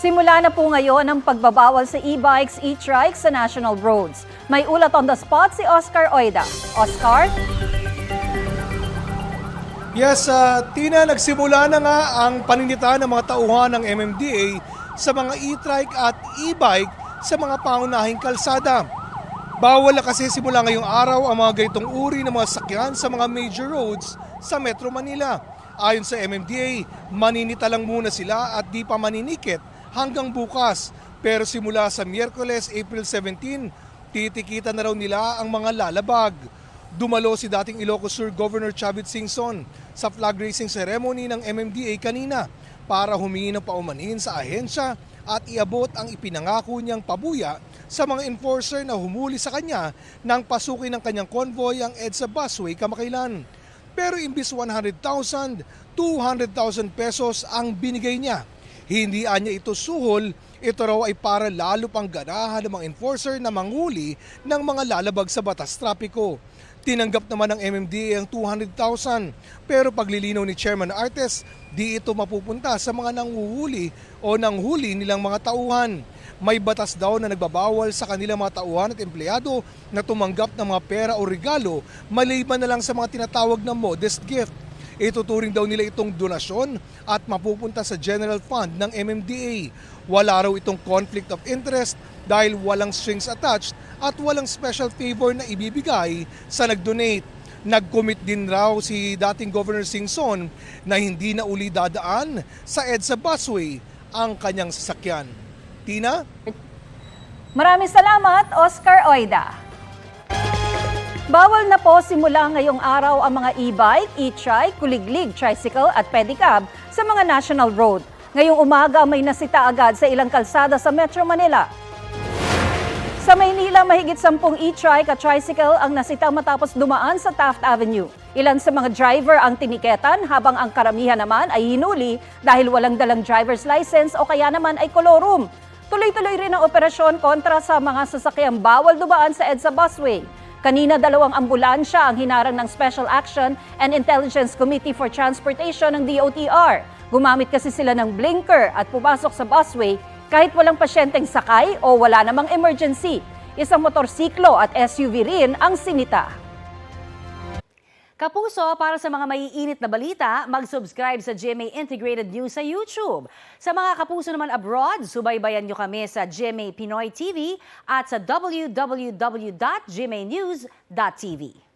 Simula na po ngayon ang pagbabawal sa e-bikes, e-trikes sa national roads. May ulat on the spot si Oscar Oida. Oscar? Yes, Tina, nagsimula na nga ang paninita ng mga tauhan ng MMDA sa mga e-trike at e-bike sa mga pangunahing kalsada. Bawal na kasi simula ngayong araw ang mga ganitong uri ng mga sakyan sa mga major roads sa Metro Manila. Ayon sa MMDA, maninita lang muna sila at di pa maninikit hanggang bukas. Pero simula sa Miyerkules, April 17, titikita na raw nila ang mga lalabag. Dumalo si dating Ilocos Sur Governor Chavit Singson sa flag raising ceremony ng MMDA kanina para humingi ng paumanhin sa ahensya at iabot ang ipinangako niyang pabuya sa mga enforcer na humuli sa kanya nang pasukin ng kanyang convoy ang EDSA busway kamakailan. Pero imbis 100,000, 200,000 pesos ang binigay niya. Hindi niya ito suhol, ito raw ay para lalo pang ganahan ng mga enforcer na manghuli ng mga lalabag sa batas trapiko. Tinanggap naman ng MMDA ang 200,000 pero paglilinaw ni Chairman Artes, di ito mapupunta sa mga nanghuhuli o nanghuli nilang mga tauhan. May batas daw na nagbabawal sa kanilang mga tauhan at empleyado na tumanggap ng mga pera o regalo maliban na lang sa mga tinatawag na modest gift. Ituturing daw nila itong donasyon at mapupunta sa general fund ng MMDA. Wala raw itong conflict of interest dahil walang strings attached at walang special favor na ibibigay sa nag-donate. Nag-commit din raw si dating Governor Singson na hindi na uli dadaan sa EDSA busway ang kanyang sasakyan. Tina? Maraming salamat, Oscar Oida. Bawal na po simula ngayong araw ang mga e-bike, e-trike, kuliglig, tricycle at pedicab sa mga national road. Ngayong umaga may nasita agad sa ilang kalsada sa Metro Manila. Sa Maynila, mahigit 10 e-trike at tricycle ang nasita matapos dumaan sa Taft Avenue. Ilan sa mga driver ang tiniketan habang ang karamihan naman ay hinuli dahil walang dalang driver's license o kaya naman ay kolorum. Tuloy-tuloy rin ang operasyon kontra sa mga sasakyang bawal dumaan sa EDSA busway. Kanina 2 ambulansya ang hinarang ng Special Action and Intelligence Committee for Transportation ng DOTR. Gumamit kasi sila ng blinker at pumasok sa busway kahit walang pasyenteng sakay o wala namang emergency. Isang motorsiklo at SUV rin ang sinita. Kapuso, para sa mga maiinit na balita, mag-subscribe sa GMA Integrated News sa YouTube. Sa mga kapuso naman abroad, subaybayan nyo kami sa GMA Pinoy TV at sa www.gmanews.tv.